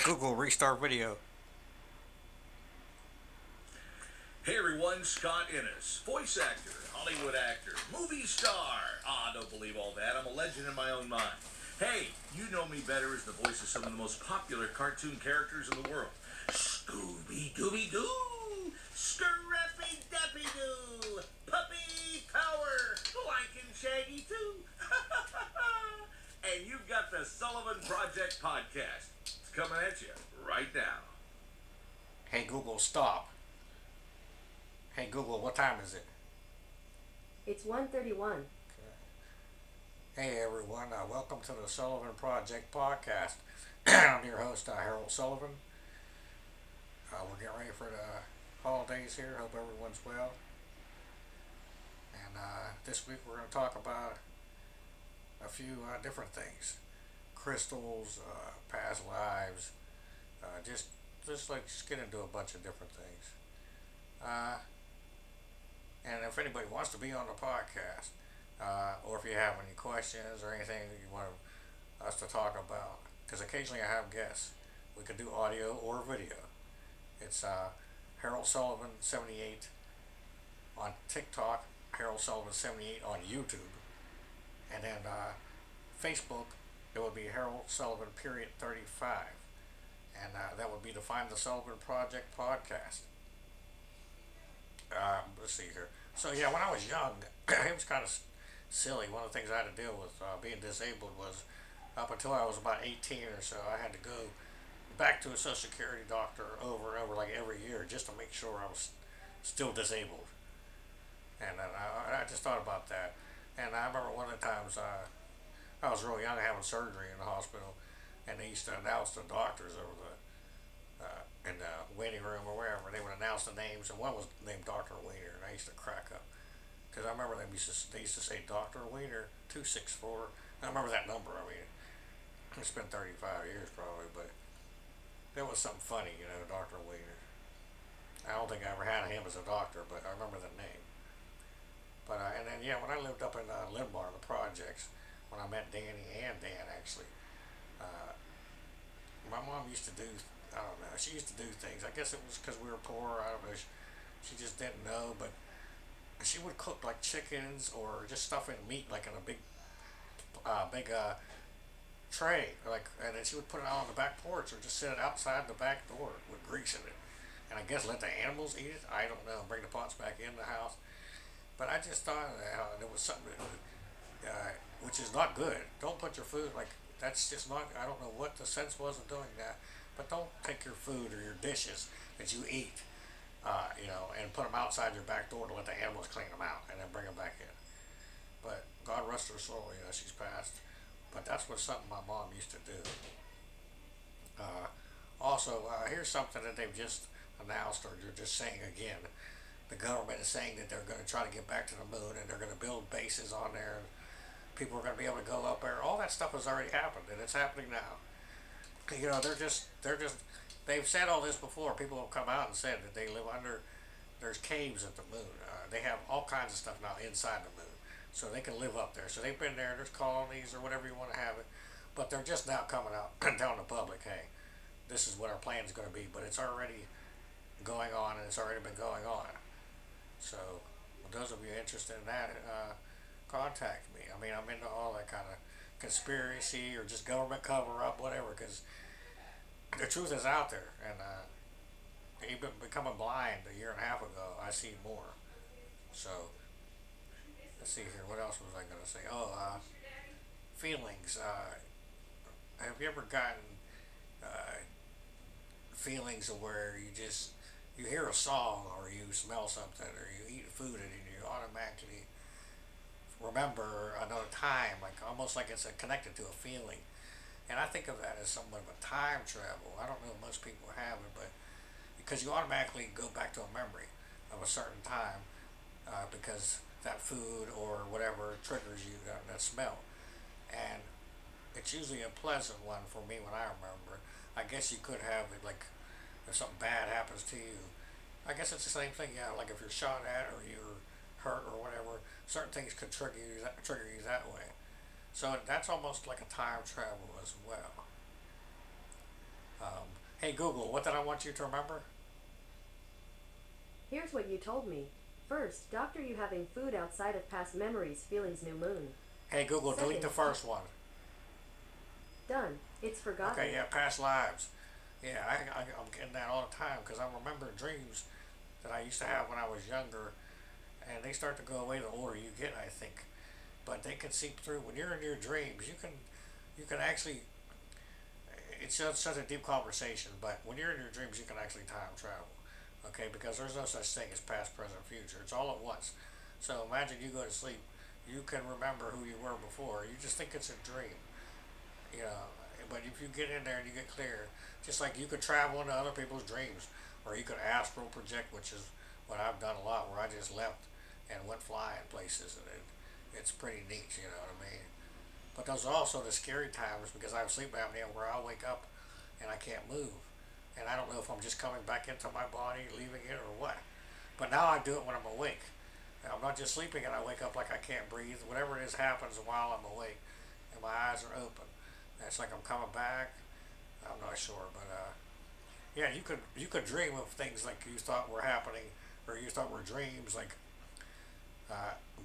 Google restart video. Hey everyone, Scott Innes, voice actor, Hollywood actor, movie star. Don't believe all that. I'm a legend in my own mind. Hey, you know me better as the voice of some of the most popular cartoon characters in the world. Scooby-Dooby-Doo, Scrappy-Dappy-Doo, Puppy Power, Blank and Shaggy too. And you've got the Sullivan Project podcast. It's coming at you right now. Hey Google, stop. Hey Google, what time is it? It's 1:31. Hey everyone, welcome to the Sullivan Project podcast. I'm your host, Harold Sullivan. We're getting ready for the holidays here. Hope everyone's well. And this week we're going to talk about a few different things: crystals, past lives, just get into a bunch of different things. Uh, and if anybody wants to be on the podcast, or if you have any questions or anything that you want us to talk about, because occasionally I have guests, we could do audio or video. It's Harold Sullivan 78 on TikTok, Harold Sullivan 78 on YouTube, and then Facebook. It would be Harold Sullivan period 35, and that would be to Find the Sullivan Project podcast. Let's see here. So yeah, when I was young, it was kind of silly. One of the things I had to deal with being disabled was up until I was about 18 or so, I had to go back to a Social Security doctor over and over, like every year, just to make sure I was still disabled. And I just thought about that. And I remember one of the times I was real young, having surgery in the hospital, and they used to announce the doctors over the in the waiting room or wherever. They would announce the names, and one was named Dr. Wiener, and I used to crack up because I remember they used to say Dr. Wiener 264. I remember that number. I mean, it's been 35 years probably, but there was something funny, Dr. Wiener. I don't think I ever had him as a doctor, but I remember the name. But and then yeah, when I lived up in Limbar, the projects, when I met Danny and Dan actually, uh, my mom used to do. I don't know. She used to do things. I guess it was because we were poor. I don't know. She just didn't know, but she would cook like chickens or just stuff in meat, like in a big tray, like, and then she would put it out on the back porch or just sit it outside the back door with grease in it, and I guess let the animals eat it. I don't know. Bring the pots back in the house, but I just thought there was something which is not good. Don't put your food like that's just not. I don't know what the sense was of doing that, but don't take your food or your dishes that you eat, and put them outside your back door to let the animals clean them out and then bring them back in. But God rest her soul, she's passed. But that's what something my mom used to do. Also, here's something that they've just announced, or they're just saying again. The government is saying that they're going to try to get back to the moon, and they're going to build bases on there. And people are going to be able to go up there. All that stuff has already happened, and it's happening now. They've said all this before. People have come out and said that they live under. There's caves at the moon. They have all kinds of stuff now inside the moon, so they can live up there. So they've been there. There's colonies or whatever you want to have it, but they're just now coming out and telling the public, hey, this is what our plan is going to be. But it's already going on, and it's already been going on. So, those of you interested in that, contact me. I mean, I'm into all that kind of conspiracy or just government cover up, whatever, because the truth is out there. And even becoming blind a year and a half ago, I see more. So, let's see here. What else was I going to say? Oh, feelings. Have you ever gotten uh, feelings of where you hear a song or you smell something or you eat food and you automatically remember another time, like almost like it's connected to a feeling. And I think of that as somewhat of a time travel. I don't know if most people have it, but because you automatically go back to a memory of a certain time, because that food or whatever triggers you that smell. And it's usually a pleasant one for me when I remember. I guess you could have it like if something bad happens to you. I guess it's the same thing, yeah. Like if you're shot at or you're hurt or whatever, certain things could trigger you that way. So that's almost like a time travel as well. Hey Google, what did I want you to remember? Here's what you told me. First, doctor you having food outside of past memories, feelings, new moon. Hey Google, delete the Second, first one. done. It's Okay, forgotten. yeah, past lives. Yeah, I'm getting that all the time because I remember dreams that I used to have when I was younger, and they start to go away the older you get, I think. But they can seep through. When you're in your dreams, you can actually. It's just such a deep conversation, but when you're in your dreams, you can actually time travel. Okay, because there's no such thing as past, present, future. It's all at once. So imagine you go to sleep, you can remember who you were before. You just think it's a dream, you know. But if you get in there and you get clear, just like you could travel into other people's dreams, or you could astral project, which is what I've done a lot, where I just left and went flying places, and it's pretty neat. You know what I mean? But those are also the scary times because I have sleep apnea where I'll wake up and I can't move, and I don't know if I'm just coming back into my body, leaving it, or what. But now I do it when I'm awake. I'm not just sleeping and I wake up like I can't breathe. Whatever it is happens while I'm awake, and my eyes are open. It's like I'm coming back. I'm not sure, but yeah, you could dream of things like you thought were happening or you thought were dreams, like,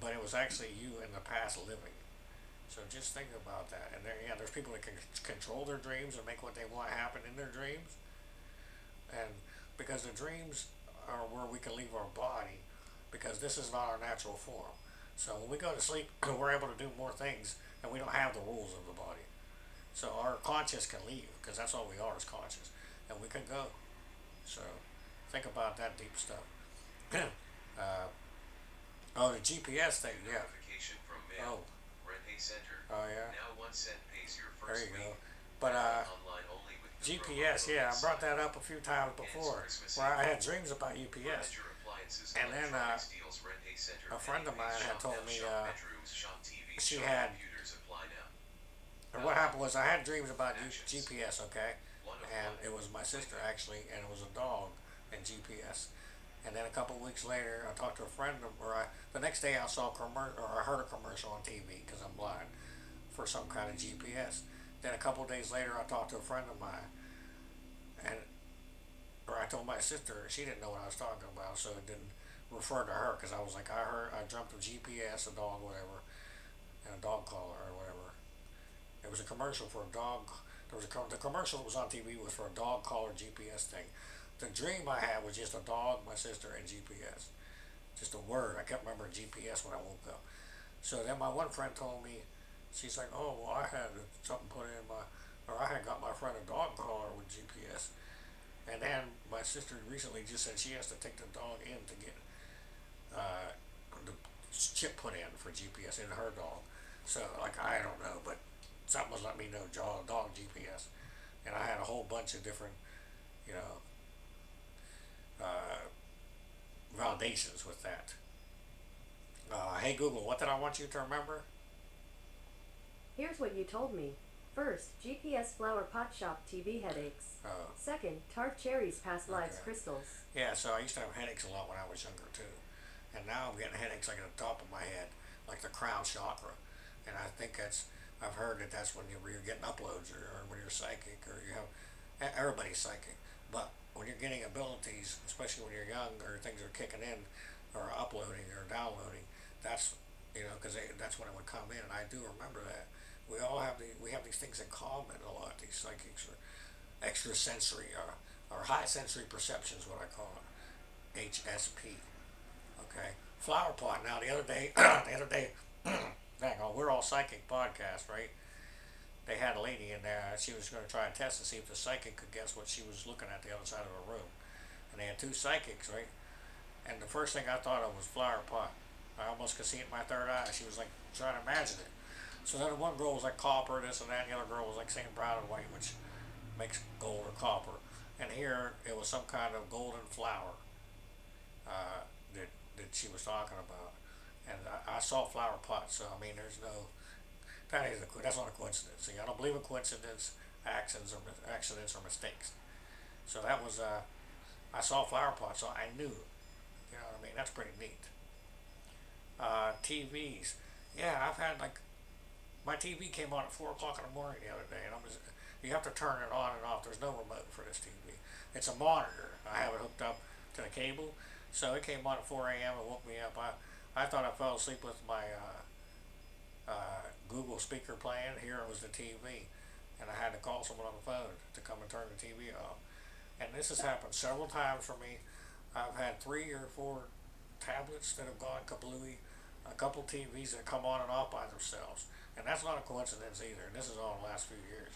but it was actually you in the past living. So just think about that. And there, yeah, there's people that can control their dreams and make what they want happen in their dreams. And because the dreams are where we can leave our body, because this is not our natural form. So when we go to sleep, we're able to do more things, and we don't have the rules of the body. So our conscious can leave, because that's all we are is conscious, and we can go. So think about that deep stuff. uh, oh, the GPS thing, yeah. Notification from Oh, mail. Rent a center. oh yeah. Now 1 cent pays your There first you go. week. But Online only with the promo GPS, code yeah, I brought INSIDE. that up a few times Ends before, Christmas where I Eve. had dreams about UPS, Furniture, appliances, and then electronics deals. Rent a center. a friend of mine had Shop told now. me Shop bedrooms. Shop TVs. she Shop had, computers. Apply now. or what happened was I had dreams about Actions. GPS, okay, 1 of 1. and it was my sister actually, and it was a dog and GPS. And then a couple of weeks later, I talked to a friend, the next day I saw a commercial, or I heard a commercial on TV because I'm blind, for some kind of GPS. Then a couple of days later, I talked to a friend of mine, and or I told my sister, she didn't know what I was talking about, so it didn't refer to her because I was like, I dreamt of GPS, a dog, whatever, and a dog collar or whatever. It was a commercial for a dog. The commercial that was on TV was for a dog collar GPS thing. The dream I had was just a dog, my sister, and GPS. Just a word. I kept remembering GPS when I woke up. So then my one friend told me, she's like, oh, well, I had something put in my, or I had got my friend a dog collar with GPS. And then my sister recently just said she has to take the dog in to get the chip put in for GPS in her dog. So, like, I don't know, but something was letting me know dog GPS. And I had a whole bunch of different, you know, uh, validations with that. Hey Google, what did I want you to remember? Here's what you told me. First, GPS flower pot shop TV headaches. Oh, Second, tart cherries past lives okay. crystals. Yeah, so I used to have headaches a lot when I was younger too. And now I'm getting headaches like at the top of my head, like the crown chakra. And I think I've heard that that's when you're getting uploads, or when you're psychic, or you have, everybody's psychic. But when you're getting abilities, especially when you're young, or things are kicking in, or uploading, or downloading, that's, because that's when it would come in. And I do remember that. We have these things in common a lot. These psychics or extrasensory, or high sensory perception is what I call it. HSP. Okay. Flower pot. Now the other day, hang on, we're all psychic podcast, right? They had a lady in there. She was going to try a test to see if the psychic could guess what she was looking at the other side of the room. And they had two psychics, right? And the first thing I thought of was flower pot. I almost could see it in my third eye. She was like trying to imagine it. So then one girl was like copper, this and that, and the other girl was like saying brown and white, which makes gold or copper. And here it was some kind of golden flower uh, that she was talking about. And I saw flower pot, so I mean, that's not a coincidence. See, I don't believe in coincidence, accidents or mistakes. So that was I saw flower pot, so I knew. You know what I mean? That's pretty neat. TVs. Yeah, I've had like my TV came on at 4 o'clock in the morning the other day, and you have to turn it on and off. There's no remote for this TV. It's a monitor. I have it hooked up to the cable, so it came on at 4 a.m. and woke me up. I thought I fell asleep with my Google speaker playing. Here it was the TV, and I had to call someone on the phone to come and turn the TV off. And this has happened several times for me. I've had 3 or 4 tablets that have gone kablooey, a couple TVs that come on and off by themselves, and that's not a coincidence either. And this is all in the last few years.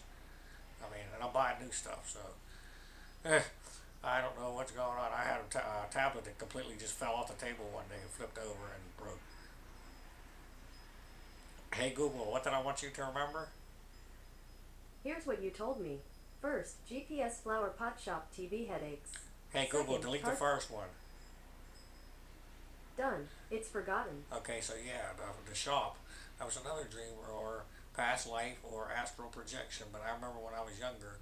I mean, and I'm buying new stuff, so eh, I don't know what's going on. I had a tablet that completely just fell off the table one day and flipped over and broke. Hey Google, what did I want you to remember? Here's what you told me. First, GPS flower pot shop TV headaches. Hey Google, Second, delete the tart. first one. Done. It's forgotten. Okay, so yeah, the shop. That was another dream or past life or astral projection. But I remember when I was younger,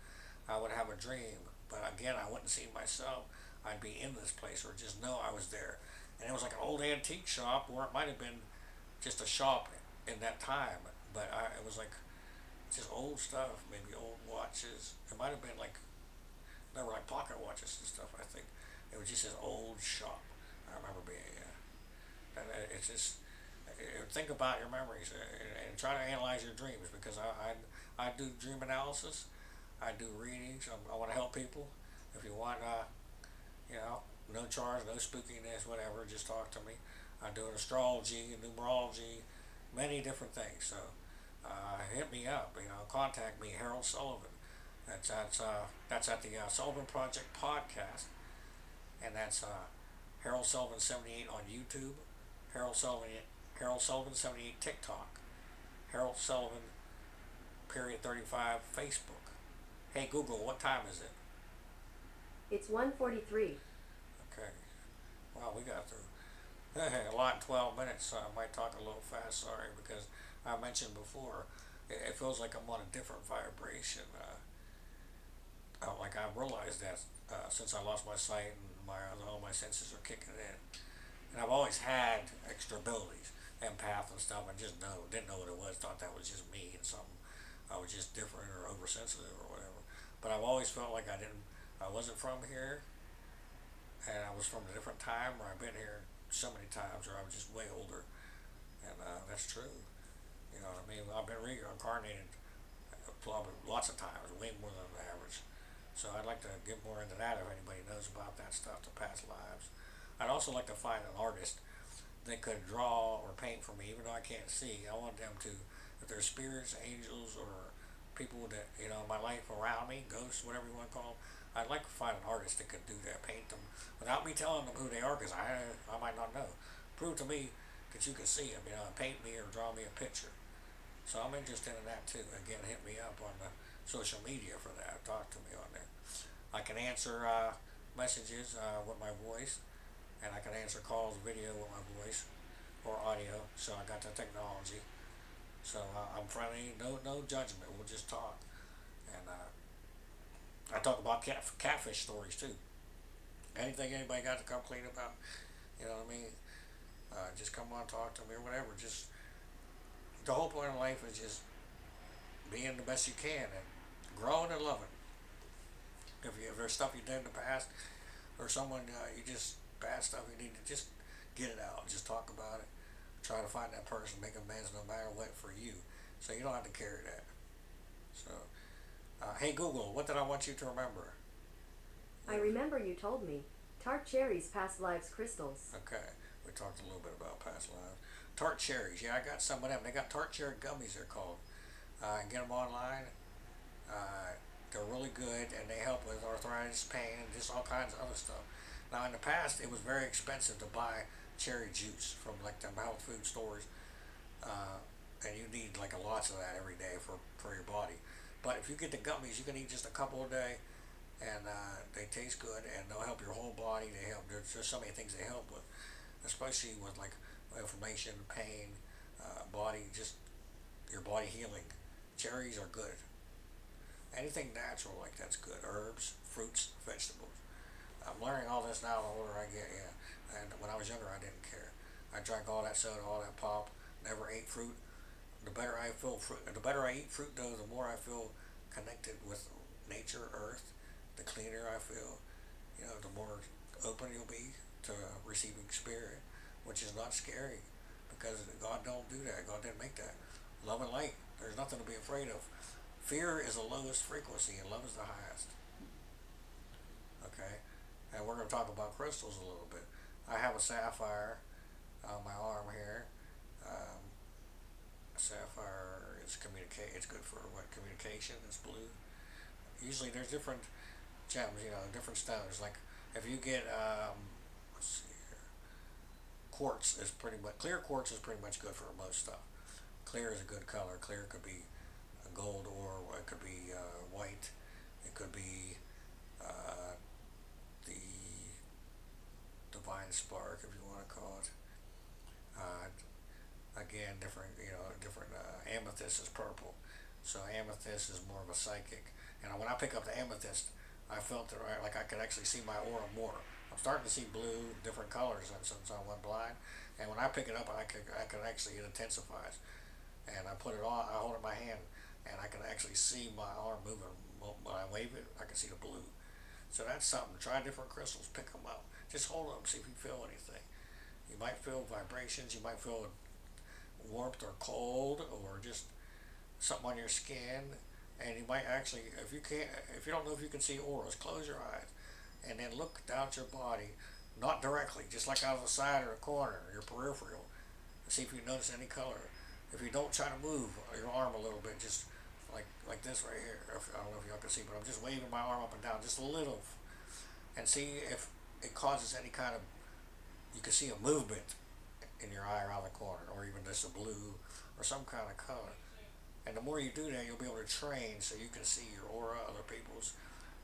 I would have a dream. But again, I wouldn't see myself. I'd be in this place or just know I was there. And it was like an old antique shop, or it might have been just a shop in that time. But it was like just old stuff, maybe old watches. It might have been like, they were like pocket watches and stuff, I think. It was just this old shop. I remember being, and it's just, think about your memories and try to analyze your dreams, because I do dream analysis. I do readings. I want to help people. If you want, you know, no charge, no spookiness, whatever, just talk to me. I do an astrology, numerology, many different things. So hit me up. You know, contact me, Harold Sullivan. That's at the Sullivan Project podcast, and that's Harold Sullivan 78 on YouTube, Harold Sullivan Harold Sullivan 78 TikTok, Harold Sullivan period 35 Facebook. Hey Google, what time is it? It's 1:43. Okay. Wow, we got through a lot in 12 minutes, so I might talk a little fast. Sorry, because I mentioned before, it feels like I'm on a different vibration. Like I realized that since I lost my sight and all my senses are kicking in, and I've always had extra abilities, empath and stuff. I just didn't know what it was. Thought that was just me and something. I was just different or oversensitive or whatever. But I've always felt like I wasn't from here, and I was from a different time, or I've been here so many times, or I was just way older, and that's true. You know what I mean? I've been reincarnated probably lots of times, way more than the average. So I'd like to get more into that if anybody knows about that stuff, the past lives. I'd also like to find an artist that could draw or paint for me, even though I can't see. I want them to, if they're spirits, angels, or people that, you know, in my life around me, ghosts, whatever you want to call them, I'd like to find an artist that could do that, paint them, without me telling them who they are, because I might not know. Prove to me that you can see them, you know, paint me or draw me a picture. So I'm interested in that too. Again, hit me up on the social media for that. Talk to me on there. I can answer messages with my voice, and I can answer calls, video with my voice, or audio. So I got the technology. So I'm friendly. No judgment. We'll just talk. And I talk about catfish stories too. Anything anybody got to complain about, you know what I mean? Just come on, talk to me or whatever. Just the whole point of life is just being the best you can and growing and loving. If there's stuff you did in the past, or someone you just bad stuff, you need to just get it out. Just talk about it. Try to find that person, make amends no matter what for you, so you don't have to carry that. So, hey Google, what did I want you to remember? I remember you told me. Tart cherries, past lives crystals. Okay, we talked a little bit about past lives. Tart cherries, yeah, I got some of them. They got tart cherry gummies. They're called. Get them online. They're really good, and they help with arthritis, pain, and just all kinds of other stuff. Now, in the past, it was very expensive to buy cherry juice from like the health food stores, and you need like a lots of that every day for your body. But if you get the gummies, you can eat just a couple a day, and they taste good, and they'll help your whole body. They help. There's just so many things they help with, especially with like inflammation, pain, body, just your body healing. Cherries are good. Anything natural like that's good. Herbs, fruits, vegetables. I'm learning all this now the older I get, yeah. And when I was younger, I didn't care. I drank all that soda, all that pop, never ate fruit. The better I eat fruit, though, the more I feel connected with nature, earth, the cleaner I feel, the more open you'll be to receiving spirit, which is not scary because God don't do that. God didn't make that. Love and light. There's nothing to be afraid of. Fear is the lowest frequency and love is the highest. Okay? And we're going to talk about crystals a little bit. I have a sapphire on my arm here. Um, Sapphire is communicate. It's good for what communication. It's blue. Usually there's different gems, different stones. Like if you get let's see here, quartz is pretty much clear. Quartz is pretty much good for most stuff. Clear is a good color. Clear could be a gold or it could be white. It could be uh, the divine spark, if you want to call it. Uh, Again, different. Amethyst is purple, so amethyst is more of a psychic. And when I pick up the amethyst, I felt it right, like I could actually see my aura more. I'm starting to see blue, different colors, and since I went blind, and when I pick it up, I could actually it intensifies. And I put it on, I hold it in my hand, and I can actually see my arm moving. When I wave it, I can see the blue. So that's something. Try different crystals, pick them up. Just hold them, see if you feel anything. You might feel vibrations. You might feel warmth or cold or just something on your skin. And you might actually, if you don't know if you can see auras, close your eyes and then look down at your body, not directly, just like out of the side or the corner, your peripheral, and see if you notice any color. If you don't, try to move your arm a little bit, just like this right here. I don't know if y'all can see, but I'm just waving my arm up and down just a little, and see if it causes any kind of. You can see a movement in your eye around the corner, or even just a blue or some kind of color. And the more you do that, you'll be able to train so you can see your aura, other people's.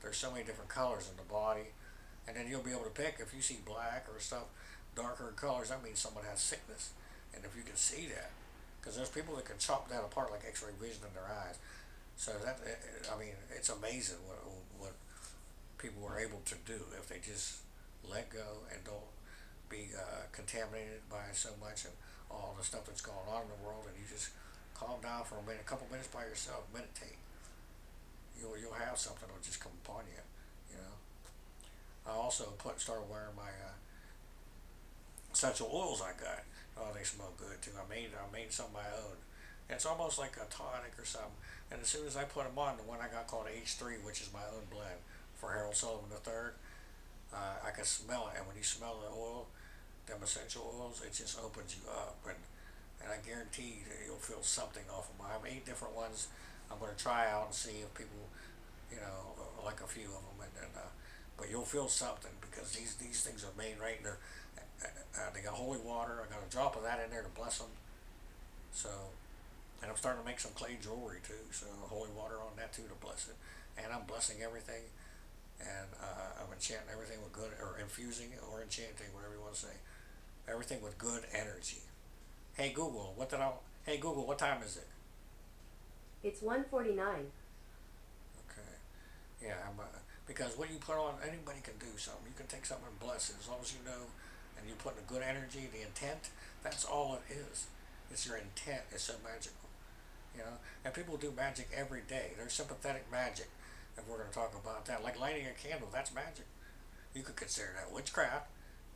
There's so many different colors in the body. And then you'll be able to pick if you see black or stuff, darker colors, that means someone has sickness. And if you can see that, because there's people that can chop that apart like X-ray vision in their eyes. So I mean, it's amazing what people are able to do if they just let go and don't be contaminated by so much and all the stuff that's going on in the world, and you just calm down for a couple minutes by yourself, meditate. You'll have something that'll just come upon you. You know. I also started wearing my essential oils I got. Oh, they smell good too. I made some of my own. And it's almost like a tonic or something. And as soon as I put them on, the one I got called H3, which is my own blend for Harold Sullivan III, I can smell it. And when you smell the oil, them essential oils, it just opens you up. And I guarantee that you'll feel something off of them. I have 8 different ones. I'm going to try out and see if people, like a few of them. But you'll feel something because these things are made right in there. They got holy water. I got a drop of that in there to bless them. So, and I'm starting to make some clay jewelry too. So holy water on that too to bless it. And I'm blessing everything. And I'm enchanting everything with good, or infusing or enchanting, whatever you want to say. Everything with good energy. Hey Google, what time is it? It's 1:49. Okay. Yeah, because what you put on, anybody can do something. You can take something and bless it as long as you know, and you put in the good energy, the intent. That's all it is. It's your intent. It's so magical, And people do magic every day. There's sympathetic magic, if we're going to talk about that. Like lighting a candle, that's magic. You could consider that witchcraft.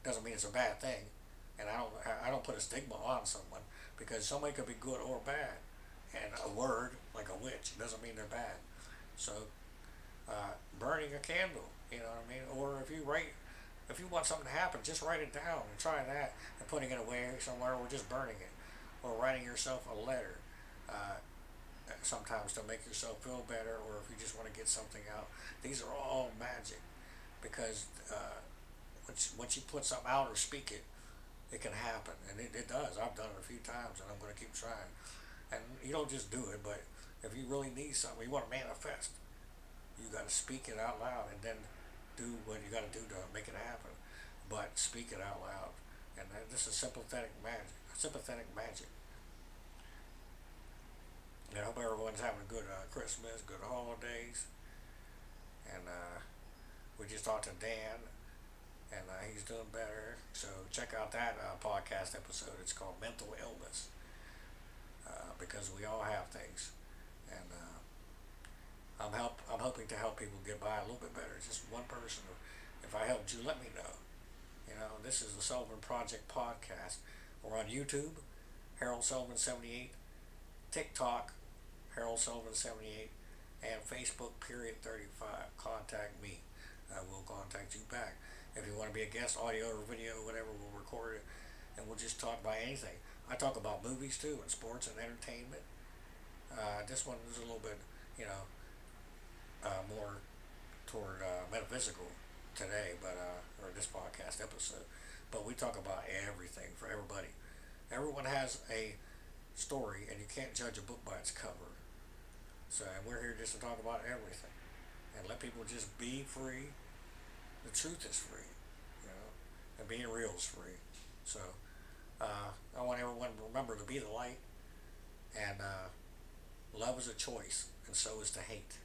Doesn't mean it's a bad thing, and I don't put a stigma on someone because somebody could be good or bad, and a word like a witch doesn't mean they're bad. So burning a candle, you know what I mean? Or if you want something to happen, just write it down and try that, and putting it away somewhere, or just burning it, or writing yourself a letter. Uh, Sometimes to make yourself feel better, or if you just want to get something out. These are all magic because once you put something out or speak it, it can happen, and it does. I've done it a few times, and I'm going to keep trying. And you don't just do it, but if you really need something, you want to manifest, you got to speak it out loud, and then do what you got to do to make it happen. But speak it out loud, and this is sympathetic magic. Sympathetic magic. And I hope everyone's having a good Christmas, good holidays, and we just talked to Dan, and he's doing better. So check out that podcast episode. It's called Mental Illness, because we all have things, and I'm hoping to help people get by a little bit better. Just one person. If I helped you, let me know. This is the Sullivan Project podcast. We're on YouTube, Harold Sullivan 78, TikTok, Harold Sullivan 78, and Facebook period 35. Contact me. I will contact you back. If you want to be a guest, audio or video, whatever, we'll record it, and we'll just talk about anything. I talk about movies too, and sports and entertainment. This one is a little bit, you know, more toward metaphysical today, or this podcast episode. But we talk about everything for everybody. Everyone has a story, and you can't judge a book by its cover. So, and we're here just to talk about everything and let people just be free. The truth is free, and being real is free. So, I want everyone to remember to be the light, and love is a choice, and so is to hate.